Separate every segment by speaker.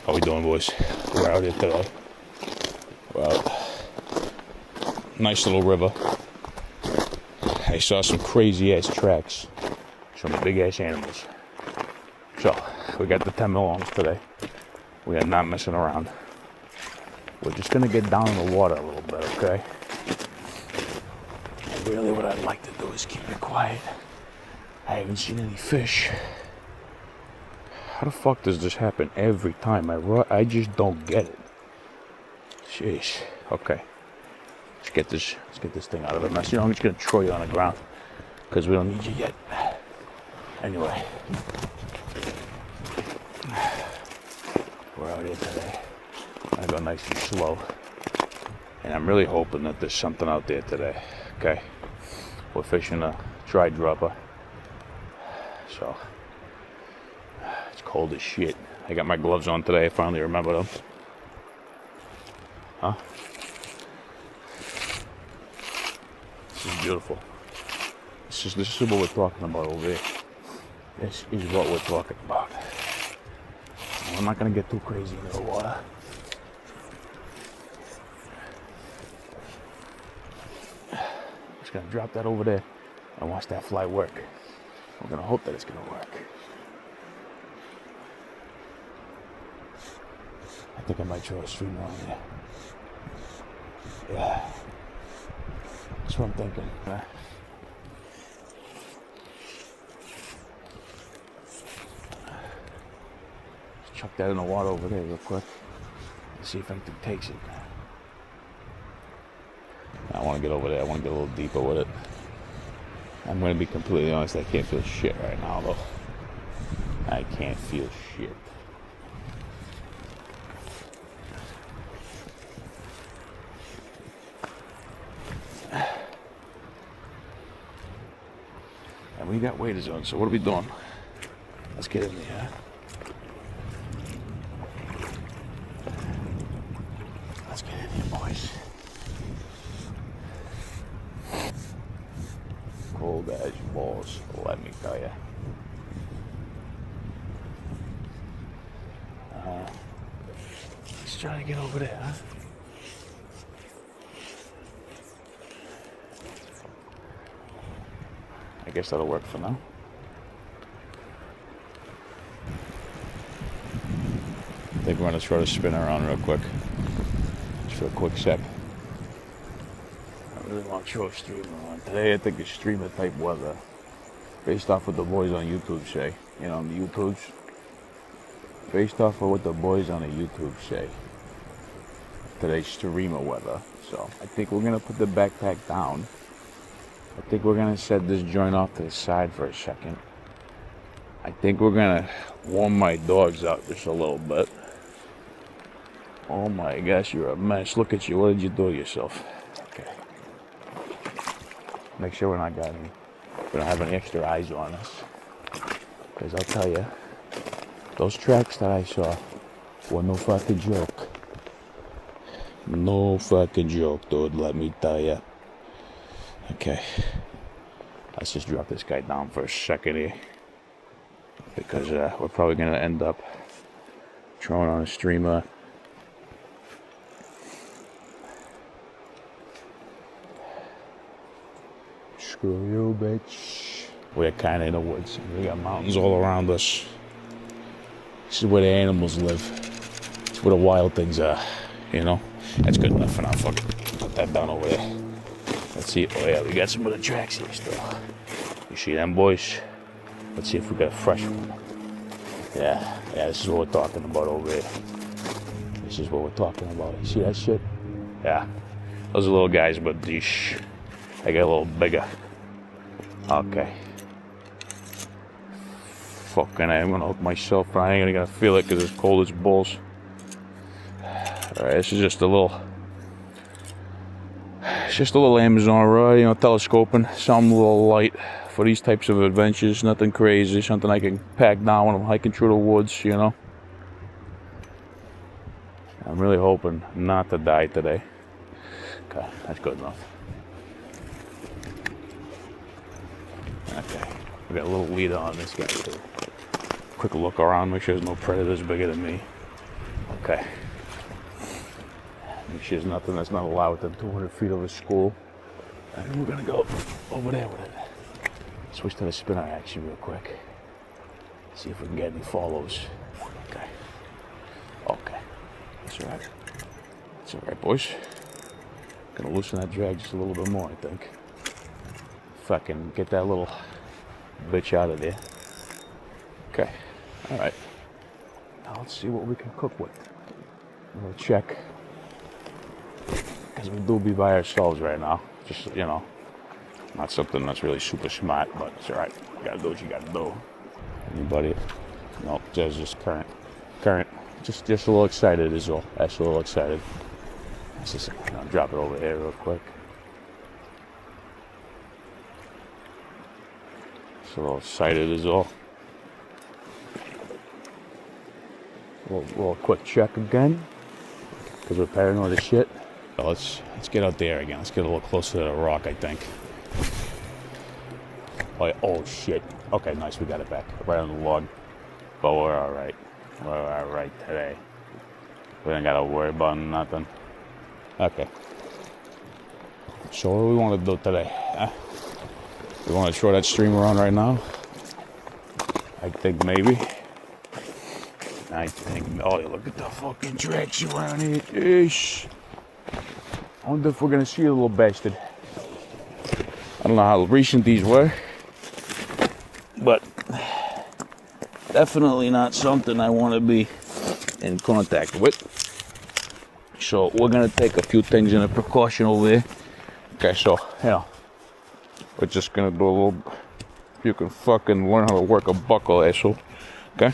Speaker 1: How we doing, boys? We're out here today. Well, nice little river. I saw some crazy ass tracks, some big ass animals. So we got the 10 mil today. We are not messing around. We're just gonna get down in the water a little bit, okay? And really, what I'd like to do is keep it quiet. I haven't seen any fish. How the fuck does this happen every time I just don't get it. Jeez. Okay. Let's get this thing out of the mess. You know, I'm just gonna throw you on the ground because we don't need you yet. Anyway, we're out here today. I go nice and slow, and I'm really hoping that there's something out there today. Okay, we're fishing a dry dropper, so it's cold as shit. I got my gloves on today. I finally remembered them. Huh? This is beautiful. This is what we're talking about over here. This is what we're talking about. I'm not gonna get too crazy into the water. Just gonna drop that over there and watch that fly work. We're gonna hope that it's gonna work. I think I might throw a streamer on there. Yeah, that's what I'm thinking. Just chuck that in the water over there real quick. Let's see if anything takes it. I want to get over there. I want to get a little deeper with it. I'm going to be completely honest. I can't feel shit right now, though. I can't feel shit. And we got waders on, so what are we doing? Let's get in there. Let's get in here, boys. Cold as balls, let me tell you. Let's try to get over there, huh? I guess that'll work for now. I think we're gonna try to spin around real quick. Just for a quick sec. I really want to throw a streamer on. Today I think it's streamer type weather. Based off what the boys on YouTube say. You know, on the YouTubes. Based off of what the boys on the YouTube say. Today's streamer weather. So I think we're gonna put the backpack down. I think we're gonna set this joint off to the side for a second. I think we're gonna warm my dogs out just a little bit. Oh my gosh, you're a mess. Look at you. What did you do to yourself? Okay. Make sure we don't have any extra eyes on us. Because I'll tell you, those tracks that I saw were no fucking joke. No fucking joke, dude, let me tell you. Okay, let's just drop this guy down for a second here, because we're probably going to end up throwing on a streamer. Screw you, bitch. We're kind of in the woods. We got mountains all around us. This is where the animals live. It's where the wild things are, you know? That's good enough for now. Fuck it. Put that down over there. Let's see. Oh yeah, we got some of the tracks here still. You see them, boys? Let's see if we got a fresh one. Yeah, this is what we're talking about over here. This is what we're talking about. You see that shit? Yeah. Those are little guys, but they get a little bigger. Okay. Fucking I'm gonna hook myself. I ain't gonna feel it because it's cold as balls. Alright, this is just a little Amazon ride, you know, telescoping, something a little light for these types of adventures, nothing crazy, something I can pack down when I'm hiking through the woods, you know. I'm really hoping not to die today. Okay, that's good enough. Okay, we got a little leader on this guy too. Quick look around, make sure there's no predators bigger than me. Okay. Make sure there's nothing that's not allowed within 200 feet of the school. And we're gonna go over there with it. Switch to the spinner action real quick. See if we can get any follows. Okay. Okay. That's all right. That's all right, boys. Gonna loosen that drag just a little bit more, I think. Fucking get that little bitch out of there. Okay. All right. Now let's see what we can cook with. We'll check. Because we do be by ourselves right now. Just, you know, not something that's really super smart, but it's all right. You gotta do what you gotta do. Anybody? Nope, just current. Current. Just a little excited is all. That's a little excited. Let's just drop it over here real quick. Just a little excited is all. A little quick check again. Because we're paranoid as shit. So let's get out there again. Let's get a little closer to the rock, I think. Oh shit. Okay, nice. We got it back. Right on the log. But we're alright. We're alright today. We ain't gotta worry about nothing. Okay. So what do we want to do today? We want to throw that streamer on right now? I think maybe. Oh, look at the fucking tracks around here. Ish. I wonder if we're gonna see a little bastard. I don't know how recent these were, but definitely not something I want to be in contact with. So we're gonna take a few things in a precaution over here. Okay, so yeah, we're just gonna do a little. You can fucking learn how to work a buckle, asshole. Okay.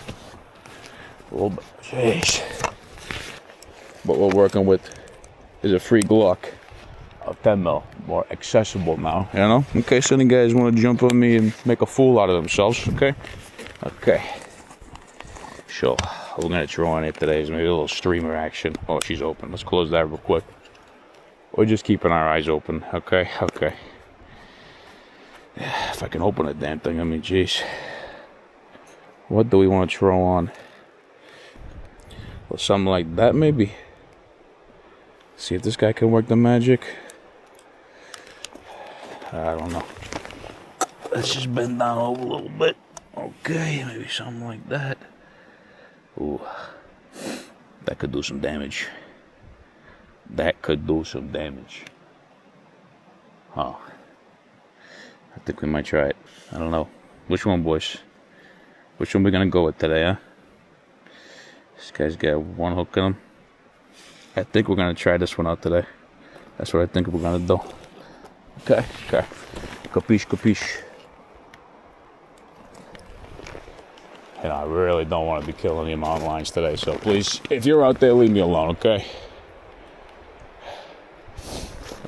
Speaker 1: A little bit. Jeez. What we're working with is a free Glock of 10 mil, more accessible now, you know, in case any guys want to jump on me and make a fool out of themselves. Okay. So we're gonna throw on it today is maybe a little streamer action. Oh, she's open. Let's close that real quick. We're just keeping our eyes open. Okay. Yeah, if I can open a damn thing, I mean, jeez. What do we want to throw on? Well, something like that, maybe. See if this guy can work the magic. I don't know. Let's just bend down over a little bit. Okay, maybe something like that. Ooh, that could do some damage. Huh. I think we might try it. I don't know. Which one, boys? Which one we gonna go with today, huh? This guy's got one hook in him. I think we're gonna try this one out today. That's what I think we're gonna do. Okay. Capiche. And I really don't want to be killing any mountain lions today, so please, if you're out there, leave me alone, okay?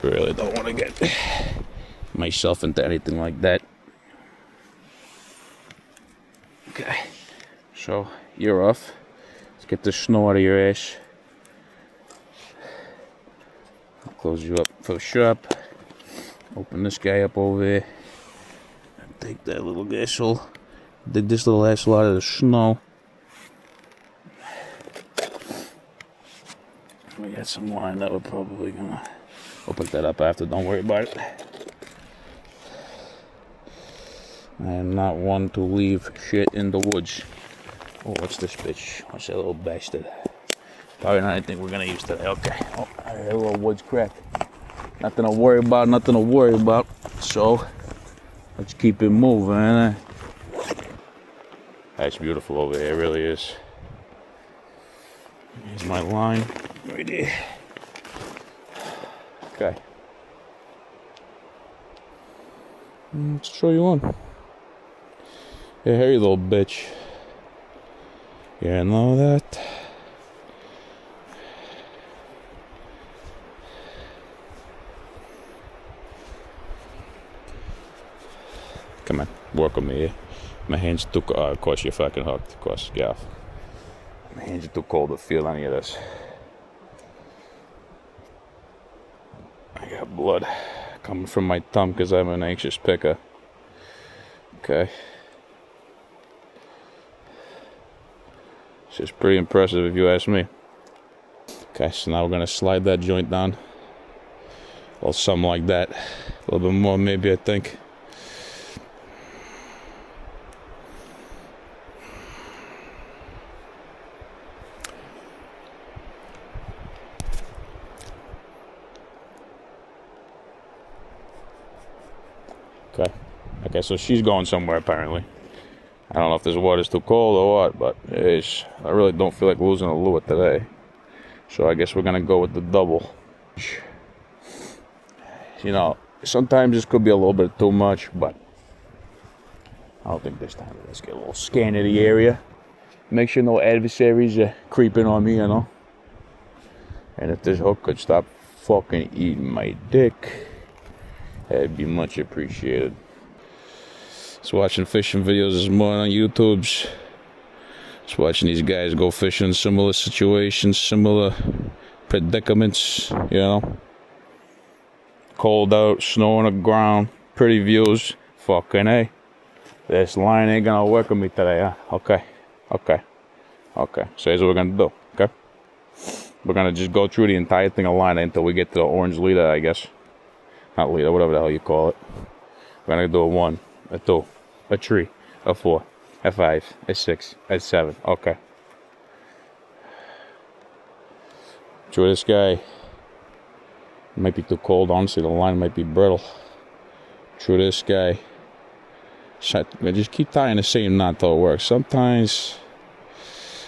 Speaker 1: I really don't want to get myself into anything like that. Okay, so you're off. Let's get the snow out of your ass. I'll close you up for the shop. Open this guy up over there. And take that little asshole. Dig this little asshole out of the snow. We got some line that we're probably gonna open that up after. Don't worry about it. I am not one to leave shit in the woods. Oh, what's this bitch? What's that little bastard? Probably not anything we're gonna use today. Okay. Oh, I hear a little woods crack. Nothing to worry about. So, let's keep it moving. That's beautiful over here, it really is. Here's my line right there. Okay. Let's show you one. Yeah, here you little bitch. You know that? Come on, work on me here. My hands too cold. Of course, you're fucking hooked. Of course, get off. My hands are too cold to feel any of this. I got blood coming from my thumb because I'm an anxious picker. Okay. It's just pretty impressive if you ask me. Okay, so now we're gonna slide that joint down. Well, something like that. A little bit more, maybe, I think. Okay. Okay, so she's going somewhere apparently. I don't know if this water's too cold or what, but I really don't feel like losing a lure today. So I guess we're gonna go with the double. You know, sometimes this could be a little bit too much, but I don't think this time. Let's get a little scan of the area. Make sure no adversaries are creeping on me, you know. And if this hook could stop fucking eating my dick, that'd be much appreciated. Just watching fishing videos this morning on YouTube. Just watching these guys go fishing in similar situations, similar predicaments, you know. Cold out, snow on the ground, pretty views. Fucking A. This line ain't gonna work with me today, huh? Okay. So here's what we're gonna do, okay? We're gonna just go through the entire thing of line until we get to the orange leader, I guess. Not leader, whatever the hell you call it. We're gonna do a 1, a 2, a 3, a 4, a 5, a 6, a 7. Okay. Through this guy. It might be too cold, honestly. The line might be brittle. Through this guy. I just keep tying the same knot till it works. Sometimes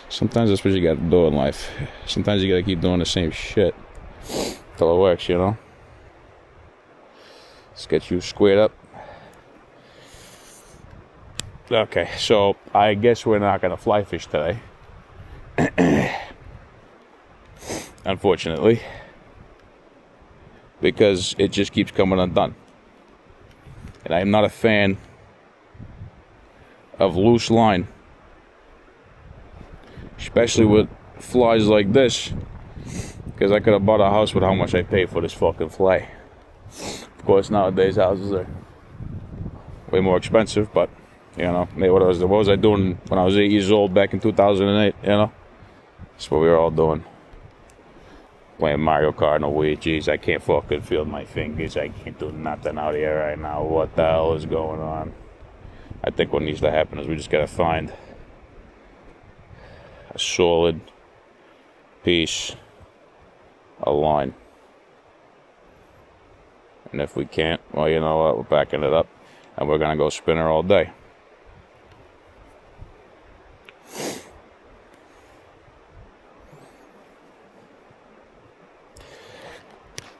Speaker 1: that's what you gotta do in life. Sometimes you gotta keep doing the same shit till it works, you know? Let's get you squared up. Okay, so I guess we're not gonna fly fish today. Unfortunately. Because it just keeps coming undone. And I'm not a fan of loose line. Especially with flies like this. Because I could have bought a house with how much I paid for this fucking fly. Of course, nowadays houses are way more expensive, but, you know, what was I doing when I was 8 years old back in 2008, you know? That's what we were all doing. Playing Mario Kart and Wii. Jeez, I can't fucking feel my fingers. I can't do nothing out here right now. What the hell is going on? I think what needs to happen is we just gotta find a solid piece of line. And if we can't, well, you know what? We're backing it up. And we're gonna go spinner all day.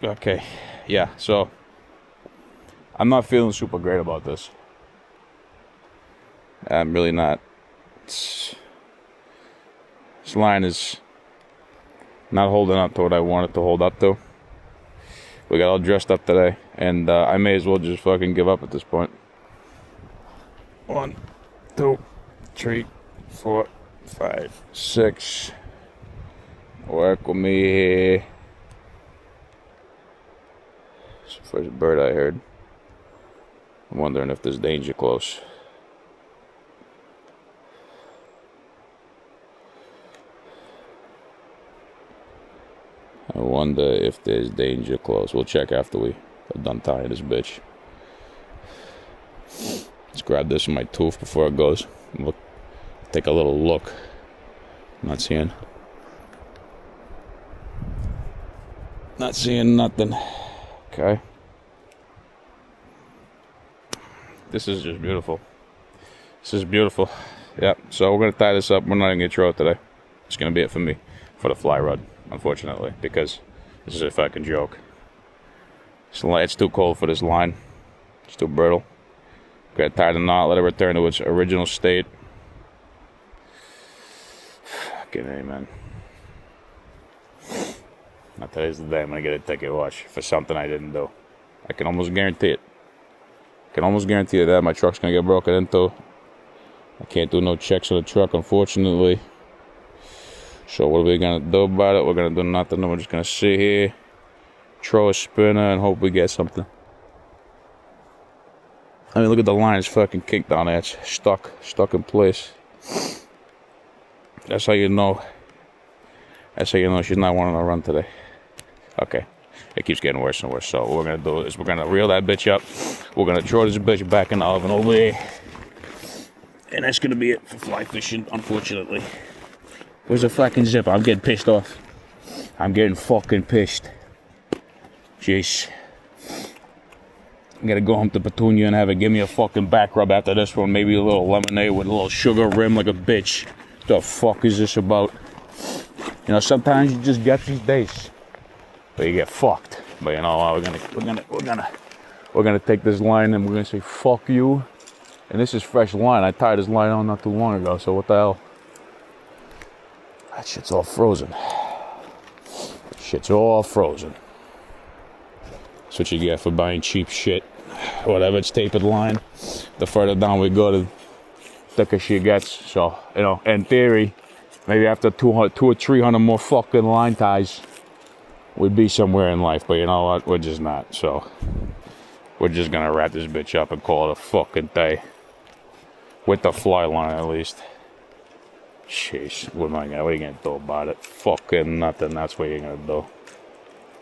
Speaker 1: Okay, yeah, so I'm not feeling super great about this. I'm really not. This line is not holding up to what I want it to hold up to. We got all dressed up today, and I may as well just fucking give up at this point. 1, 2, 3, 4, 5, 6. Work with me here. It's the first bird I heard. I'm wondering if there's danger close. I wonder if there's danger close. We'll check after we are done tying this bitch. Let's grab this with my tooth before it goes. Look, take a little look. Not seeing nothing. Okay. This is just beautiful. This is beautiful. Yeah, so we're going to tie this up. We're not going to get through it today. It's going to be it for me. For the fly rod, unfortunately. Because this is a fucking joke. It's too cold for this line. It's too brittle. Got to tie the knot. Let it return to its original state. Fucking A, man. Now today's the day I'm going to get a ticket watch for something I didn't do. I can almost guarantee it. I can almost guarantee you that my truck's going to get broken into. I can't do no checks on the truck, unfortunately. So what are we going to do about it? We're going to do nothing. We're just going to sit here, throw a spinner, and hope we get something. I mean, look at the line. It's fucking kicked down there. It's stuck in place. That's how you know That's how you know she's not wanting to run today. Okay. It keeps getting worse and worse. So what we're going to do is we're going to reel that bitch up. We're going to throw this bitch back in the oven over there. And that's going to be it for fly fishing, unfortunately. Where's the fucking zipper? I'm getting pissed off. I'm getting fucking pissed. Jeez. I gotta go home to Petunia and have her give me a fucking back rub after this one. Maybe a little lemonade with a little sugar rim like a bitch. What the fuck is this about? You know, sometimes you just get these days, but you get fucked. But you know, we're gonna take this line and we're gonna say fuck you. And this is fresh line. I tied this line on not too long ago. So what the hell? That shit's all frozen. Shit's all frozen. That's what you get for buying cheap shit. Whatever, it's tapered line. The further down we go, the thicker she gets. So, you know, in theory, maybe after 200 or 300 more fucking line ties, we'd be somewhere in life. But you know what? We're just not. So, we're just gonna wrap this bitch up and call it a fucking day. With the fly line, at least. Jeez, what are you gonna do about it? Fucking nothing. That's what you're gonna do.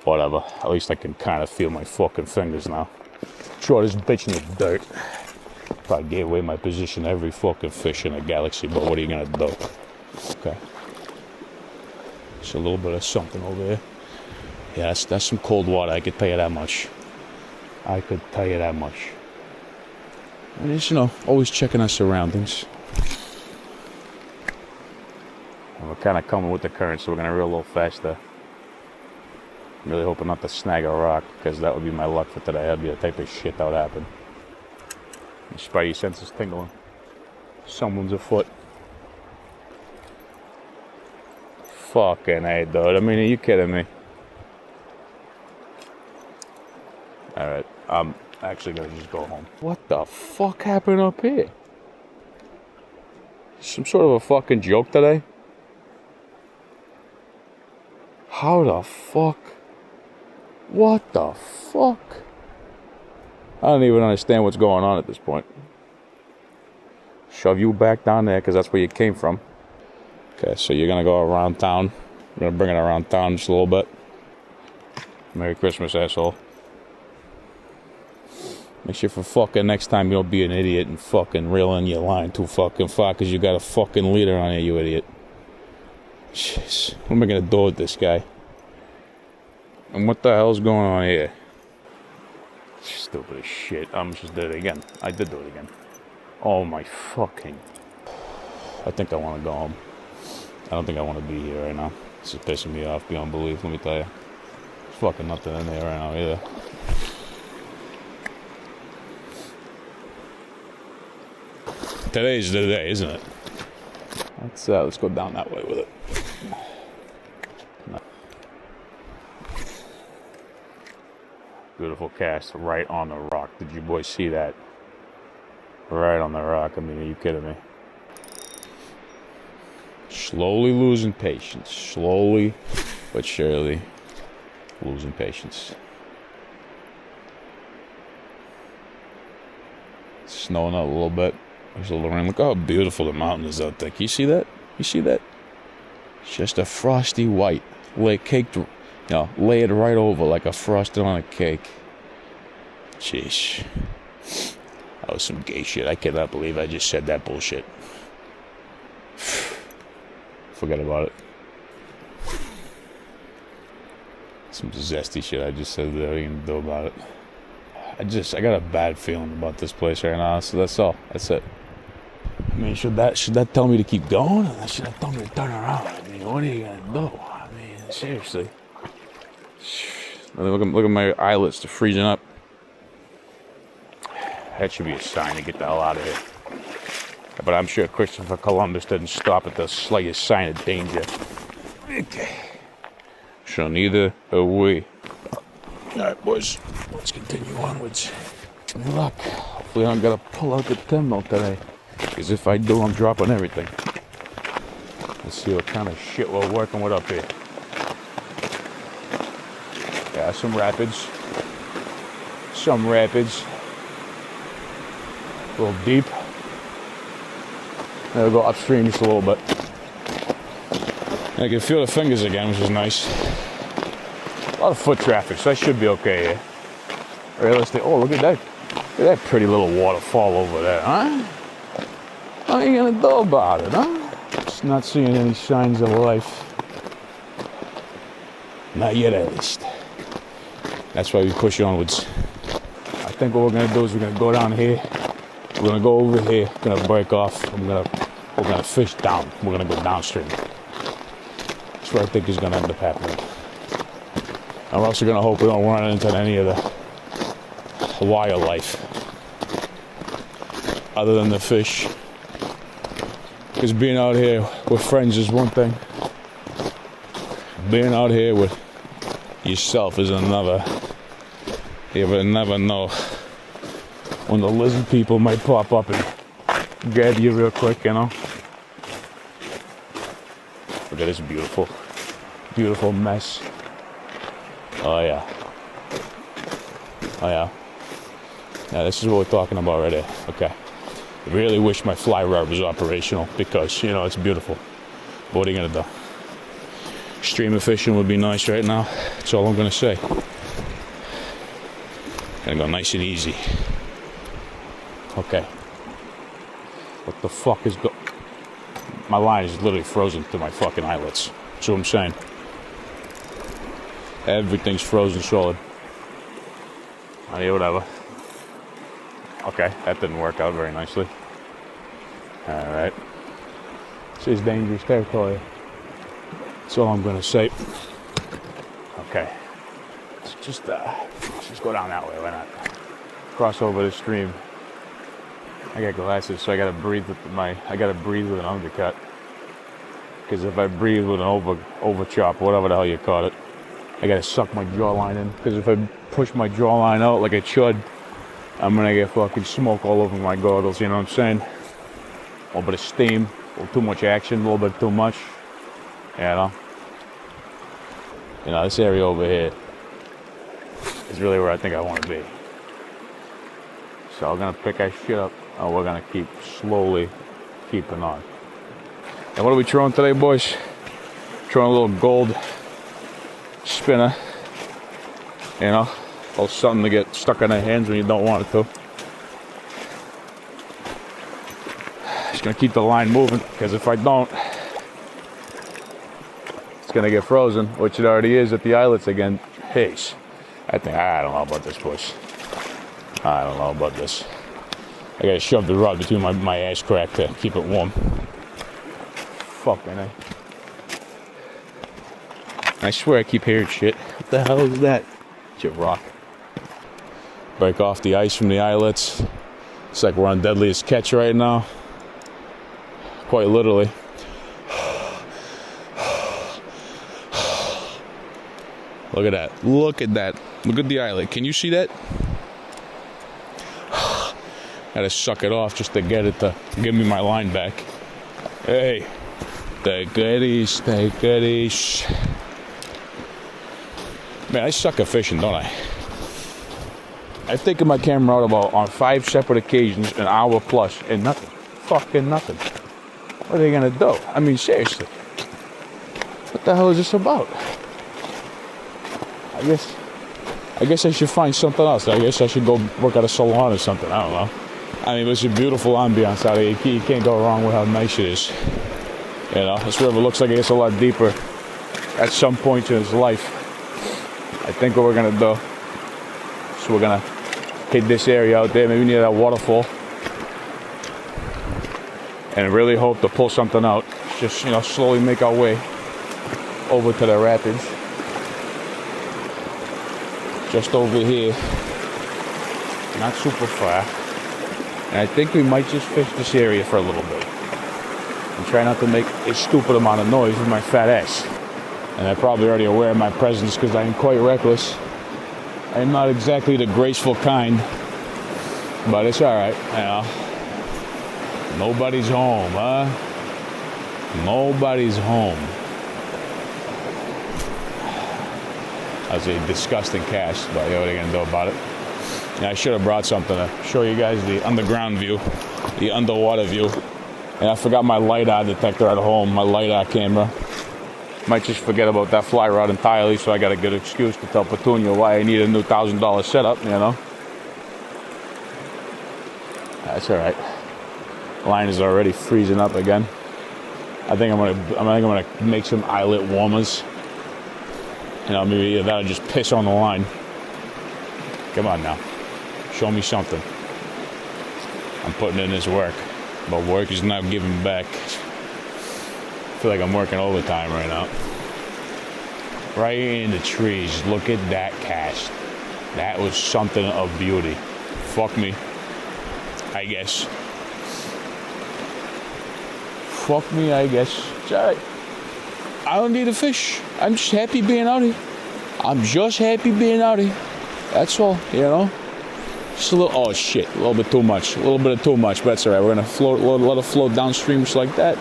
Speaker 1: Whatever. At least I can kind of feel my fucking fingers now. Throw this bitch in the dirt. Probably gave away my position to every fucking fish in the galaxy, but what are you gonna do? Okay. Just a little bit of something over there. Yeah, that's some cold water. I could tell you that much. I could tell you that much. And just, you know, always checking our surroundings. And we're kind of coming with the current, so we're gonna reel a little faster. I'm really hoping not to snag a rock, because that would be my luck for today. That'd be the type of shit that would happen. My spidey sense is tingling. Someone's afoot. Fucking hey, dude. I mean, are you kidding me? Alright, I'm actually gonna just go home. What the fuck happened up here? Some sort of a fucking joke today? How the fuck? What the fuck? I don't even understand what's going on at this point. Shove you back down there because that's where you came from. Okay, so you're gonna go around town. I'm gonna bring it around town just a little bit. Merry Christmas, asshole. Make sure for fucking next time you don't be an idiot and fucking reel in your line too fucking far because you got a fucking leader on you, you idiot. Jeez, what am I gonna do with this guy? And what the hell's going on here? Stupid as shit. I'm just did it again. I did do it again. Oh my fucking... I think I want to go home. I don't think I want to be here right now. This is pissing me off beyond belief, let me tell you. There's fucking nothing in there right now either. Today's the day, isn't it? Let's go down that way with it. Beautiful cast right on the rock. Did you boys see that? Right on the rock. I mean, are you kidding me? Slowly losing patience. Slowly but surely losing patience. It's snowing out a little bit. There's a little rain. Look how beautiful the mountain is out there. Can you see that? You see that? It's just a frosty white. Caked, you know, layered right over like a frosting on a cake. Jeez. That was some gay shit. I cannot believe I just said that bullshit. Forget about it. Some zesty shit I just said that I didn't do about it. I got a bad feeling about this place right now, so that's all. That's it. I mean, should that tell me to keep going, or should that tell me to turn around? I mean, what are you gonna do? I mean, seriously. Look at my eyelids, they're freezing up. That should be a sign to get the hell out of here. But I'm sure Christopher Columbus didn't stop at the slightest sign of danger. Okay. So neither are we. Alright, boys. Let's continue onwards. Good luck. Hopefully I don't gotta pull out the Timbo today. Because if I do, I'm dropping everything. Let's see what kind of shit we're working with up here. Yeah, some rapids. Some rapids. A little deep. Then we'll go upstream just a little bit. I can feel the fingers again, which is nice. A lot of foot traffic, so I should be okay here. Realistic. Oh, look at that. Look at that pretty little waterfall over there, huh? What are you gonna do about it, huh? Just not seeing any signs of life. Not yet, at least. That's why we push onwards. I think what we're gonna do is we're gonna go down here. We're gonna go over here. We're gonna break off. We're gonna fish down. We're gonna go downstream. That's what I think is gonna end up happening. I'm also gonna hope we don't run into any of the wildlife, other than the fish. Because being out here with friends is one thing. Being out here with yourself is another. You never know when the lizard people might pop up and grab you real quick, you know. Look at this beautiful, beautiful mess. Oh yeah. Oh yeah. Yeah, this is what we're talking about right here. Okay. I really wish my fly rod was operational because, you know, it's beautiful. But what are you gonna do? Streamer fishing would be nice right now. That's all I'm gonna say. Gonna go nice and easy. Okay. What the fuck is my line is literally frozen to my fucking eyelets. That's what I'm saying. Everything's frozen solid. Oh, yeah, whatever. Okay, that didn't work out very nicely. Alright. This is dangerous territory. That's all I'm gonna say. Okay. Let's just go down that way, why not? Cross over the stream. I got glasses, so I gotta breathe with an undercut. Because if I breathe with an over chop, whatever the hell you call it, I gotta suck my jawline in. Because if I push my jawline out like it should, I'm gonna get fucking smoke all over my goggles, you know what I'm saying? A little bit of steam, a little too much action, a little bit too much. You know, this area over here is really where I think I want to be. So I'm gonna pick our shit up, and we're gonna keep slowly keeping on. And what are we throwing today, boys? Throwing a little gold spinner, you know, a little something to get stuck in the hands when you don't want it to. Just gonna keep the line moving, because if I don't, it's gonna get frozen, which it already is at the eyelets again. Jeez. I don't know about this, boys. I don't know about this. I gotta shove the rod between my ass crack to keep it warm. Fucking A. I swear I keep hearing shit. What the hell is that? It's a rock. Break off the ice from the eyelets. It's like we're on deadliest catch right now. Quite literally. Look at that. Look at that. Look at the eyelet. Can you see that? Gotta suck it off just to get it to give me my line back. Hey. Take it easy. Take it easy. Man, I suck at fishing, don't I? I've taken my camera out on 5 separate occasions, an hour plus, and nothing. Fucking nothing. What are they gonna do? I mean, seriously. What the hell is this about? I guess I should find something else. I guess I should go work at a salon or something. I don't know. I mean, it's a beautiful ambiance out here. You can't go wrong with how nice it is. You know, this river looks like it gets a lot deeper at some point in its life. I think what we're gonna do is we're gonna hit this area out there, maybe near that waterfall, and really hope to pull something out. Just, you know, slowly make our way over to the rapids. Just over here, not super far. And I think we might just fish this area for a little bit. And try not to make a stupid amount of noise with my fat ass. And they're probably already aware of my presence because I am quite reckless. I am not exactly the graceful kind, but it's alright, you know. Nobody's home, huh? Nobody's home. That was a disgusting cast, but what are you gonna do about it? Yeah, I should have brought something to show you guys the underground view, the underwater view. And I forgot my LiDAR detector at home, my LiDAR camera. Might just forget about that fly rod entirely, so I got a good excuse to tell Petunia why I need a new $1,000 setup, you know. That's all right. Line is already freezing up again. I think I'm gonna make some eyelet warmers. You know, maybe either that or just piss on the line. Come on now, show me something. I'm putting in this work, but work is not giving back. I feel like I'm working overtime right now. Right in the trees. Look at that cast. That was something of beauty. Fuck me, I guess. Fuck me, I guess. It's alright. I don't need a fish. I'm just happy being out here. I'm just happy being out here. That's all, you know. Just a little, oh shit, a little bit too much. A little bit of too much, but that's alright. We're gonna float, let it float downstream just like that.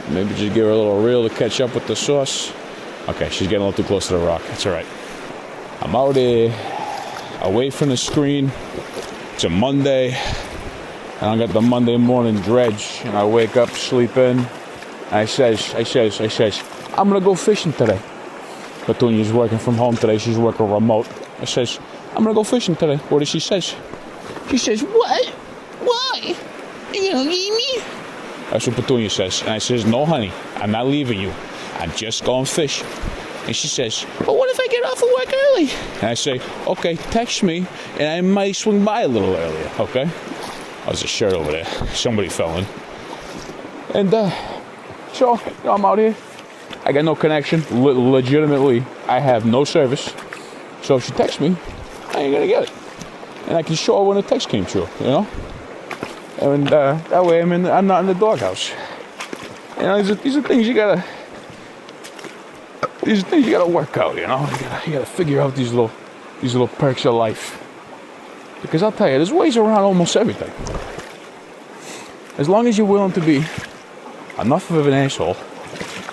Speaker 1: Maybe just give her a little reel to catch up with the sauce. Okay, she's getting a little too close to the rock. That's alright. I'm out here, away from the screen. It's a Monday. And I got the Monday morning dredge, and I wake up, sleep in. I says, I'm gonna go fishing today. Petunia's working from home today. She's working remote. I says, I'm gonna go fishing today. What does she says? She says, what? Why? You gonna leave me? That's what Petunia says. And I says, no, honey, I'm not leaving you. I'm just going fishing. And she says, but what if I get off of work early? And I say, okay, text me, and I might swing by a little earlier, okay? There's a shirt over there. Somebody fell in. And, so, you know, I'm out here. I got no connection. Legitimately, I have no service. So if she texts me, I ain't gonna get it. And I can show her when the text came true, you know? And that way I'm not in the doghouse. You know, these are things you gotta work out, you know? You gotta figure out these little perks of life. Because I'll tell you, there's ways around almost everything. As long as you're willing to be enough of an asshole,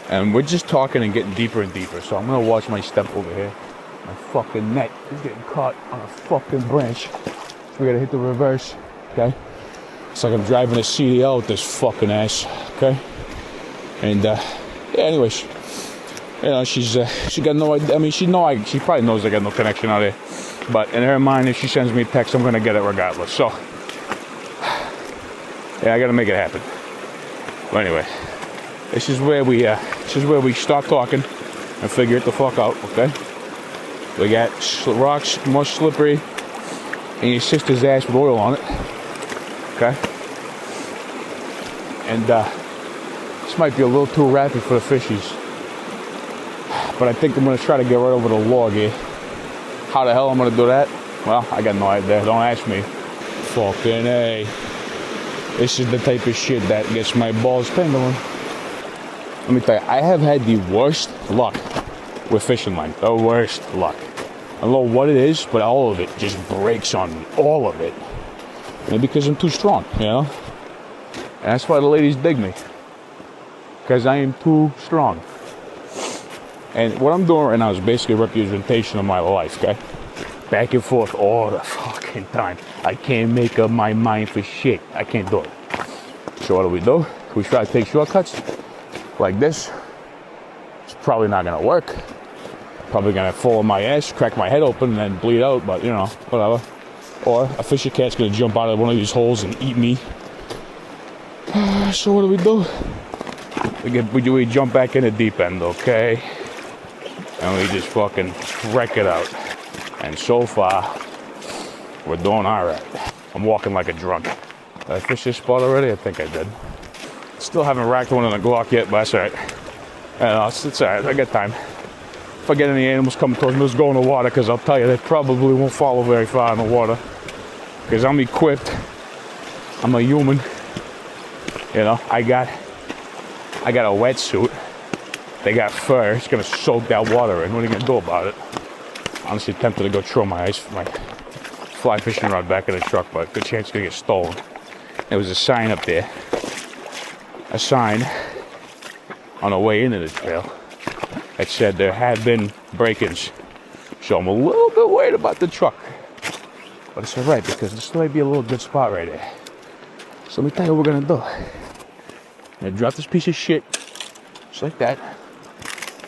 Speaker 1: and we're just talking and getting deeper and deeper, so I'm gonna watch my step over here. My fucking net is getting caught on a fucking branch. We gotta hit the reverse, okay? It's like I'm driving a CDL with this fucking ass, okay? And, yeah, anyways, you know, she got no idea. I mean, she probably knows I got no connection out here. But in her mind, if she sends me a text, I'm gonna get it regardless. So, yeah, I gotta make it happen. But anyway, this is where we start talking and figure it the fuck out. Okay? We got rocks more slippery, and your sister's ass with oil on it. Okay? And this might be a little too rapid for the fishies, but I think I'm gonna try to get right over the log here. How the hell I'm gonna do that? Well, I got no idea. Don't ask me. Fucking A. This is the type of shit that gets my balls tingling. Let me tell you, I have had the worst luck with fishing line. The worst luck. I don't know what it is, but all of it just breaks on me. All of it. Maybe because I'm too strong, you know? And that's why the ladies dig me. Because I am too strong. And what I'm doing right now is basically a representation of my life, okay? Back and forth all the fucking time. I can't make up my mind for shit. I can't do it. So what do? We try to take shortcuts like this. It's probably not gonna work. Probably gonna fall on my ass, crack my head open, and then bleed out, but you know, whatever. Or a fisher cat's gonna jump out of one of these holes and eat me. So what do? We jump back in the deep end, okay? And we just fucking wreck it out. And so far, we're doing alright. I'm walking like a drunk. Did I fish this spot already? I think I did. Still haven't racked one on the Glock yet, but that's alright. It's alright, I got time. If I get any animals coming towards me, let's go in the water, because I'll tell you, they probably won't follow very far in the water. Because I'm equipped. I'm a human. You know, I got a wetsuit. They got fur. It's gonna soak that water in. What are you gonna do about it? Honestly, tempted to go throw my fly fishing rod back in the truck, but good chance it's gonna get stolen. There was a sign up there. A sign on the way into the trail that said there had been break-ins. So I'm a little bit worried about the truck. But it's alright, because this might be a little good spot right there. So let me tell you what we're gonna do. I'm gonna drop this piece of shit, just like that.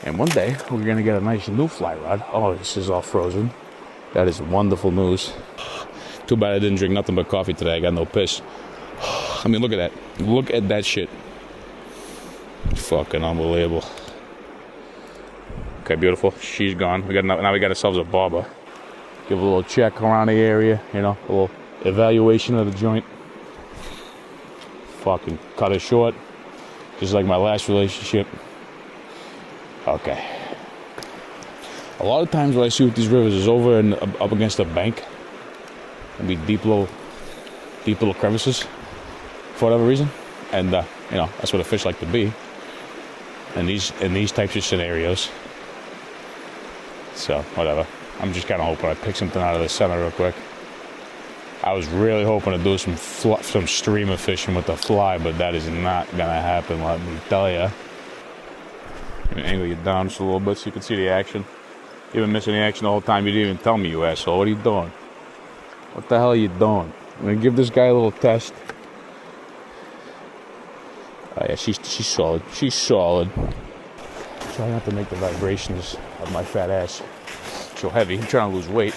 Speaker 1: And one day, we're gonna get a nice new fly rod. Oh, this is all frozen. That is wonderful news. Too bad I didn't drink nothing but coffee today. I got no piss. I mean, look at that. Look at that shit. Fucking unbelievable. Okay, beautiful. She's gone. Now we got ourselves a barber. Give a little check around the area, you know, a little evaluation of the joint. Fucking cut it short, just like my last relationship. Okay. A lot of times what I see with these rivers is over and up against a bank. And be deep little crevices for whatever reason. And you know, that's where the fish like to be. In these types of scenarios. So whatever. I'm just kind of hoping I pick something out of the center real quick. I was really hoping to do some streamer fishing with the fly, but that is not gonna happen. Let me tell you. I'm gonna angle you down just a little bit so you can see the action. You've been missing the action the whole time. You didn't even tell me, you asshole. What are you doing? What the hell are you doing? I'm gonna give this guy a little test. Oh yeah, she's solid. She's solid. Try not to make the vibrations of my fat ass so heavy. I'm trying to lose weight,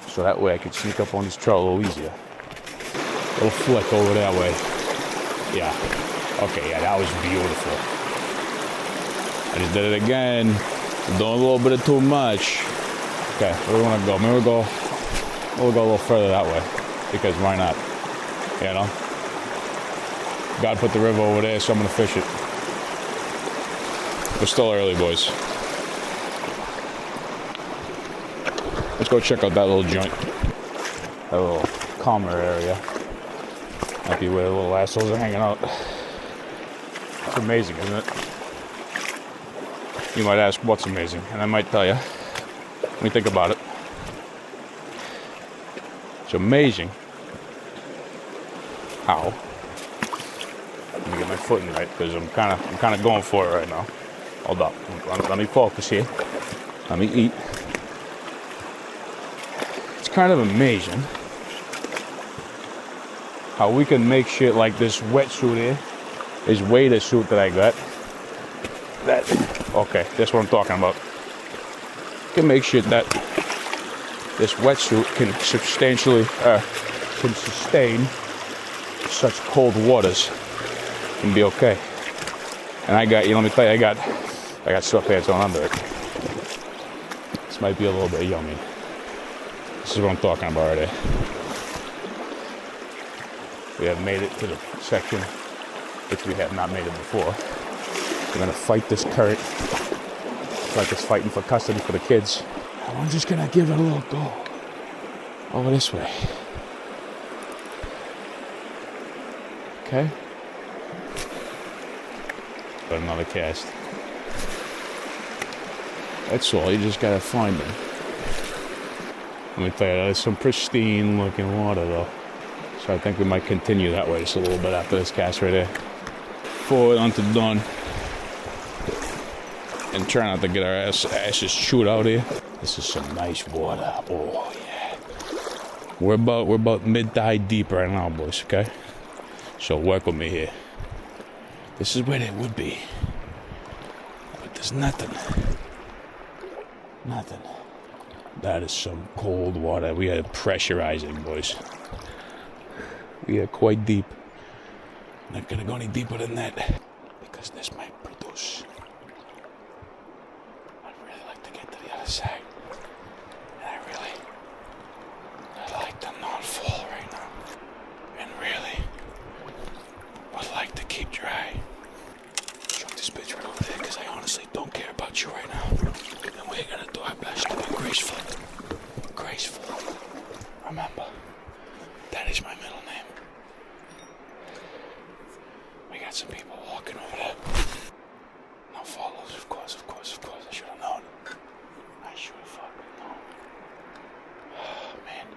Speaker 1: so that way I can sneak up on this trout a little easier. A little flick over that way. Yeah. Okay, yeah, that was beautiful. I just did it again. I'm doing a little bit of too much. Okay, where do we want to go? Maybe we'll go a little further that way, because why not? You know? God put the river over there, so I'm going to fish it. We're still early, boys. Let's go check out that little joint. That little calmer area. Might be where the little assholes are hanging out. It's amazing, isn't it? You might ask what's amazing, and I might tell you. Let me think about it. It's amazing how. Let me get my footing right, because I'm kind of going for it right now. Hold up. Let me focus here. Let me eat. It's kind of amazing how we can make shit like this wetsuit here. This waders suit that I got. Okay, that's what I'm talking about. You can make shit that this wetsuit can sustain such cold waters and be okay. And I got, let me tell you, I got sweatpants on under it. This might be a little bit yummy. This is what I'm talking about right here. We have made it to the section which we have not made it before. We're gonna fight this current. It's like it's fighting for custody for the kids. And I'm just gonna give it a little go. Over this way. Okay. Got another cast. That's all, you just gotta find them. Let me tell you, there's some pristine looking water though. So I think we might continue that way just a little bit after this cast right there. Forward onto dawn. And try not to get our asses chewed out here. This is some nice water. Oh yeah. We're about mid-thigh deep right now, boys, okay? So work with me here. This is where they would be. But there's nothing. Nothing. That is some cold water. We are pressurizing, boys. We are quite deep. Not gonna go any deeper than that. Because this might produce. I'd really like to get to the other side. And I like to not fall right now. And really would like to keep dry. Chuck this bitch right over there, because I honestly don't care about you right now. And we're gonna do our best to be graceful. Graceful. Remember, that is my middle name. We got some people walking over there. No follows, of course. I should have known. I should have fucking known. Oh, man.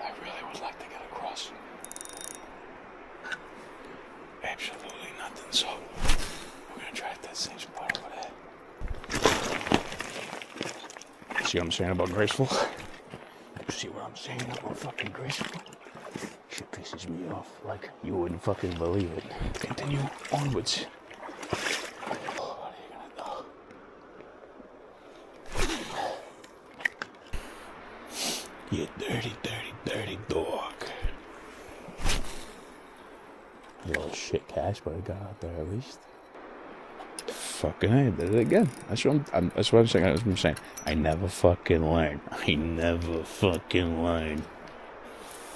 Speaker 1: I really would like to get across. Absolutely nothing, so we're gonna try that same spot over there. See what I'm saying about graceful? See what I'm saying about fucking graceful? Should be pisses me off like you wouldn't fucking believe it. Continue onwards. Oh, what are you gonna do? You dirty, dirty, dirty dog. A little shit cash, but I got out there at least. Fucking I did it again. That's what I'm saying. That's what I'm saying. I never fucking learn. I never fucking learn.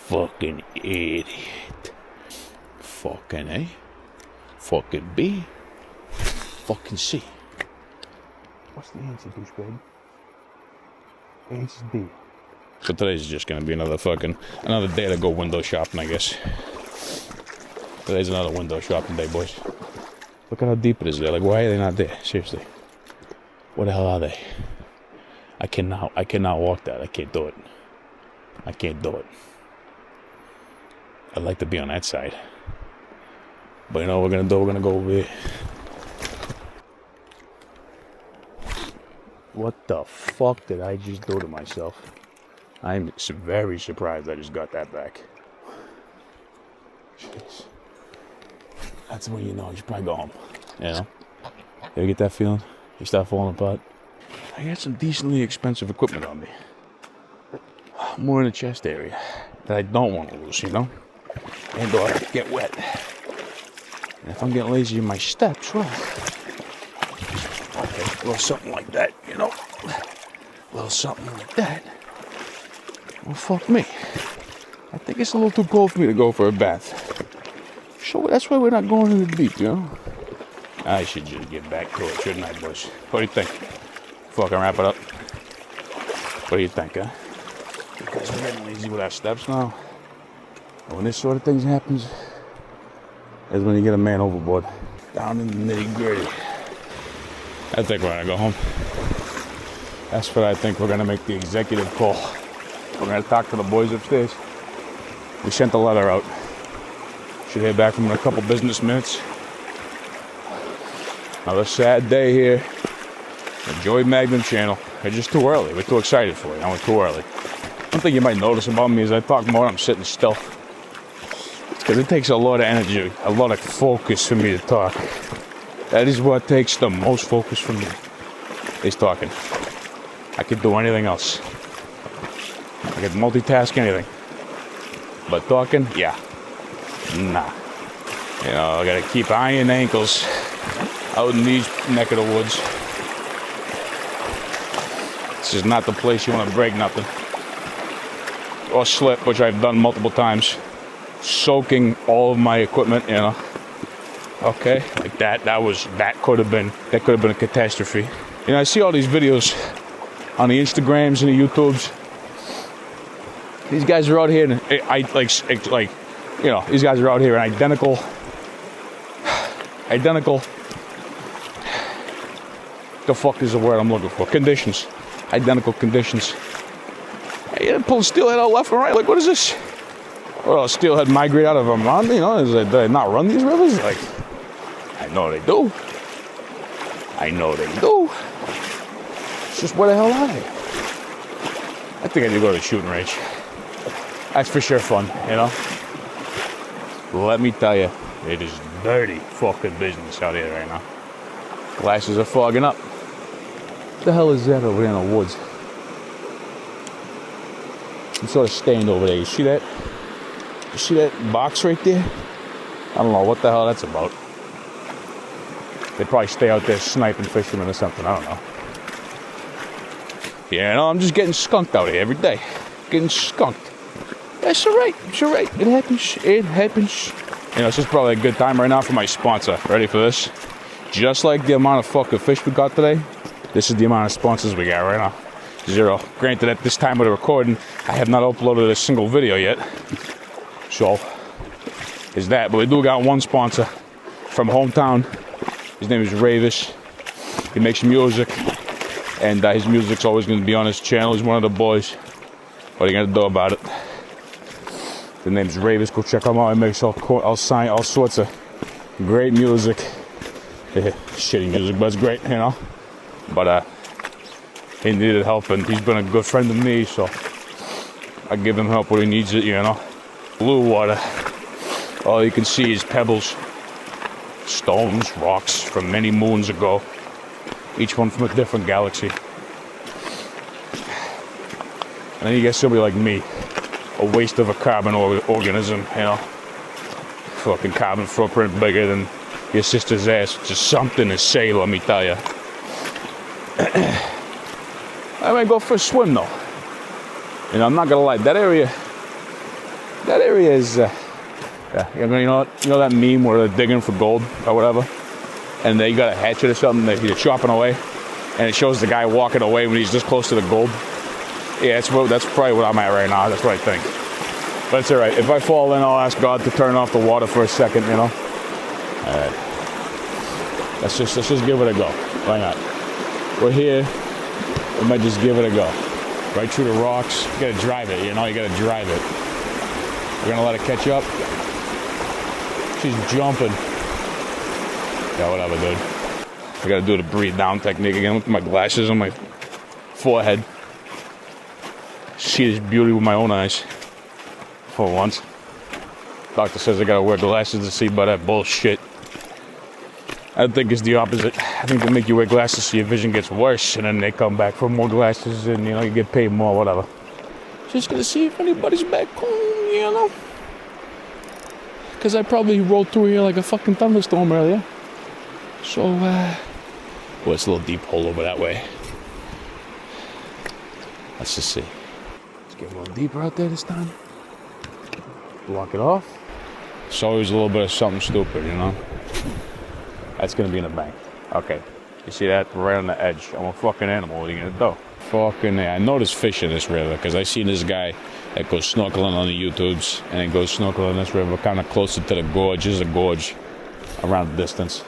Speaker 1: Fucking idiot. Fucking A. Fucking B. Fucking C. What's the answer, douchebag? Answer's D. So today's just gonna be another day to go window shopping, I guess. Today's another window shopping day, boys. Look at how deep it is there. Like, why are they not there? Seriously. What the hell are they? I cannot walk that. I can't do it. I can't do it. I'd like to be on that side. But you know what we're gonna do? We're gonna go over here. What the fuck did I just do to myself? I'm very surprised I just got that back. Jeez. That's when you know you should probably go home. You know? You ever get that feeling? You start falling apart? I got some decently expensive equipment on me. More in the chest area that I don't want to lose, you know? And or get wet. And if I'm getting lazy in my steps, well, okay, a little something like that, you know? A little something like that. Well, fuck me. I think it's a little too cold for me to go for a bath. So that's why we're not going in the deep, you know? I should just get back to it, shouldn't I, boys? What do you think? Fucking wrap it up. What do you think, huh? Because we're getting lazy with our steps now. And when this sort of thing happens, is when you get a man overboard. Down in the nitty gritty. I think we're gonna go home. That's what I think. We're gonna make the executive call. We're gonna talk to the boys upstairs. We sent the letter out. Should hear back from them in a couple business minutes. Another sad day here. The Joey Magnum channel. It's just too early. We're too excited for it. We're too early. One thing you might notice about me is I talk more when I'm sitting still. Because it takes a lot of energy, a lot of focus for me to talk. That is what takes the most focus from me, is talking. I could do anything else. I could multitask anything. But talking, yeah. Nah. You know, I gotta keep iron ankles out in these neck of the woods. This is not the place you want to break nothing. Or slip, which I've done multiple times. Soaking all of my equipment, you know. Okay, like that could have been a catastrophe. You know, I see all these videos on the Instagrams and the YouTubes. These guys are out here and you know, these guys are out here in identical the fuck is the word I'm looking for? Conditions. Identical conditions. Hey, you pull steelhead out left and right. Like, what is this? Well, steelhead migrate out of Vermont, you know? Do they not run these rivers? Like, I know they do. I know they do. It's just where the hell are they? I think I need to go to the shooting range. That's for sure fun, you know? Let me tell you, it is dirty fucking business out here right now. Glasses are fogging up. What the hell is that over there in the woods? Some sort of stand over there. You see that? You see that box right there? I don't know what the hell that's about. They probably stay out there sniping fishermen or something. I don't know. Yeah, no, I'm just getting skunked out here every day. Getting skunked. That's all right. It's all right. It happens. It happens. You know, this is probably a good time right now for my sponsor. Ready for this? Just like the amount of fucking fish we got today, this is the amount of sponsors we got right now. 0. Granted, at this time of the recording, I have not uploaded a single video yet. So, is that. But we do got one sponsor from hometown. His name is Ravis. He makes music. And his music's always going to be on his channel. He's one of the boys. What are you going to do about it? The name's Ravis. Go check him out. He makes all sorts of great music. Shitty music, but it's great, you know. But he needed help, and he's been a good friend to me, so I give him help when he needs it, you know. Blue water. All you can see is pebbles, stones, rocks from many moons ago. Each one from a different galaxy. And then you get somebody like me, a waste of a carbon organism, you know. Fucking carbon footprint bigger than your sister's ass. Just something to say, let me tell you. I might go for a swim though. You know, I'm not gonna lie, that area is, yeah, you know that meme where they're digging for gold or whatever, and they got a hatchet or something that you're chopping away, and it shows the guy walking away when he's this close to the gold. Yeah, that's probably what I'm at right now. That's what I think. But it's all right. If I fall in, I'll ask God to turn off the water for a second. You know. All right. Let's just give it a go. Why not? We're here. We might just give it a go. Right through the rocks. You gotta drive it. You know. You gotta drive it. We're gonna let it catch up. She's jumping. Yeah, whatever, dude. I gotta do the breathe down technique again with my glasses on my forehead. See this beauty with my own eyes. For once. Doctor says I gotta wear glasses to see by that bullshit. I think it's the opposite. I think they make you wear glasses so your vision gets worse, and then they come back for more glasses, and you know, you get paid more, whatever. Just gonna see if anybody's back home, you know? Because I probably rolled through here like a fucking thunderstorm earlier. So, well, it's a little deep hole over that way. Let's just see. Let's get a little deeper out there this time. Block it off. It's always a little bit of something stupid, you know? That's gonna be in the bank. Okay. You see that? Right on the edge. I'm a fucking animal. What are you gonna do? Fucking I know there's fish in this river because I seen this guy that goes snorkeling on the YouTubes, and he goes snorkeling in this river kind of closer to the gorge. There's a gorge around the distance.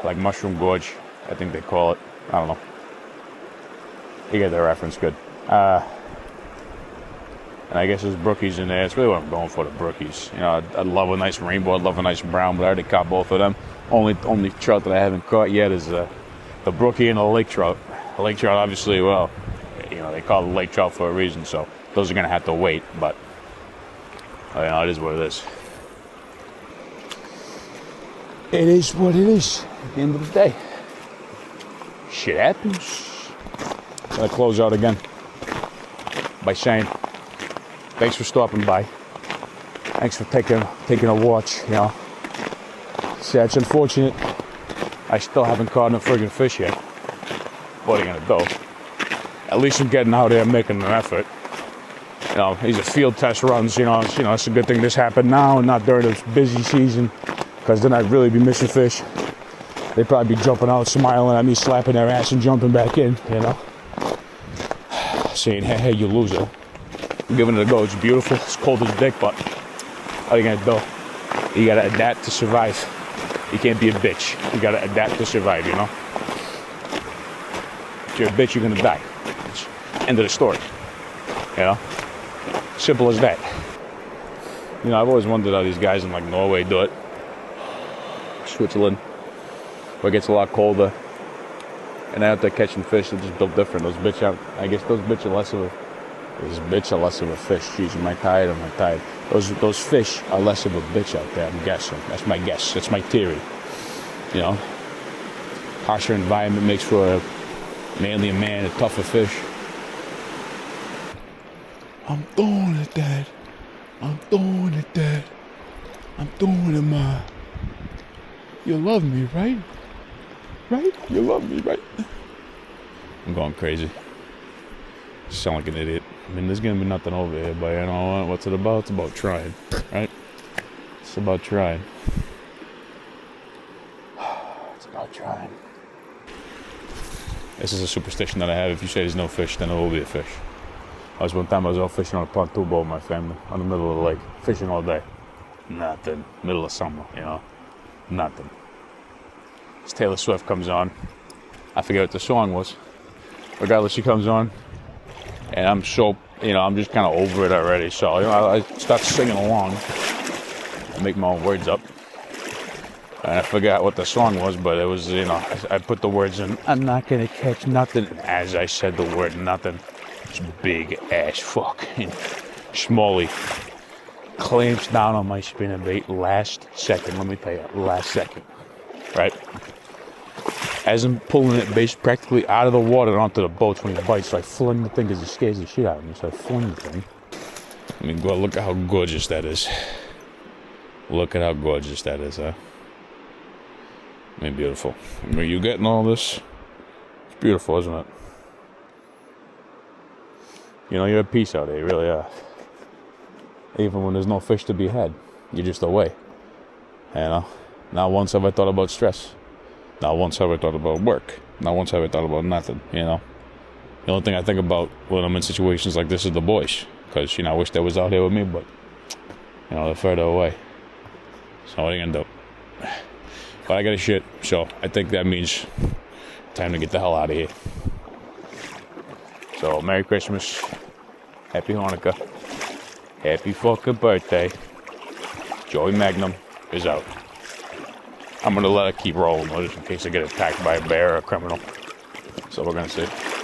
Speaker 1: Like Mushroom Gorge, I think they call it. I don't know. You get the reference, good. And I guess there's brookies in there. It's really what I'm going for, the brookies. You know, I'd love a nice rainbow, I'd love a nice brown, but I already caught both of them. Only trout that I haven't caught yet is the brookie and the lake trout. The lake trout, obviously, well, you know, they call it lake trout for a reason, so those are going to have to wait, but, you know, it is what it is. It is what it is at the end of the day. Shit happens. I'm going to close out again by saying, thanks for stopping by. Thanks for taking a watch, you know. See, it's unfortunate I still haven't caught no friggin' fish yet. What are you gonna do? At least I'm getting out there making an effort. You know, these are field test runs, you know, it's a good thing this happened now and not during this busy season, because then I'd really be missing fish. They'd probably be jumping out, smiling at me, slapping their ass and jumping back in, you know. Saying, hey, you loser. I'm giving it a go. It's beautiful. It's cold as dick, but what are you gonna do? You gotta adapt to survive. You can't be a bitch. You gotta adapt to survive, you know? If you're a bitch, you're gonna die. End of the story. You know? Simple as that. You know, I've always wondered how these guys in like Norway do it. Switzerland, where it gets a lot colder. And out there catching fish, they're just built different. Those bitch out, I guess those bitch are less of a fish. Jeez, am I tired? Am I tired? Those fish are less of a bitch out there, I'm guessing. That's my guess. That's my theory. You know? Harsher environment makes for a manlier man, a tougher fish. I'm doing it, Dad. I'm doing it, Dad. I'm doing it, Ma. You love me, right? Right? You love me, right? I'm going crazy. Sound like an idiot. I mean, there's gonna be nothing over here, but you know what? What's it about? It's about trying, right? It's about trying. It's about trying. This is a superstition that I have. If you say there's no fish, then there will be a fish. One time I was out fishing on a pontoon boat with my family on the middle of the lake, fishing all day. Nothing. Middle of summer, you know? Nothing. This Taylor Swift comes on. I forget what the song was. Regardless, she comes on. And I'm so, you know, I'm just kind of over it already. So, you know, I start singing along. I make my own words up. And I forgot what the song was, but it was, you know, I put the words in, I'm not going to catch nothing. As I said the word nothing, this big ass fucking schmolly clamps down on my spinnerbait last second. Let me tell you, last second, right? As I'm pulling it practically out of the water onto the boats when he bites, so I fling the thing because it scares the shit out of me. So I fling the thing. I mean, look at how gorgeous that is. Look at how gorgeous that is, huh? I mean, beautiful. I mean, you getting all this? It's beautiful, isn't it? You know, you're at peace out there, you really are. Even when there's no fish to be had, you're just away. You know? Not once have I thought about stress. Not once have I thought about work. Not once have I thought about nothing, you know? The only thing I think about when I'm in situations like this is the boys. Because, you know, I wish they was out here with me, but, you know, they're further away. So what are you gonna do? But I got a shit, so I think that means time to get the hell out of here. So, Merry Christmas. Happy Hanukkah. Happy fucking birthday. Joey Magnum is out. I'm gonna let it keep rolling, though, just in case I get attacked by a bear or a criminal. So we're gonna see.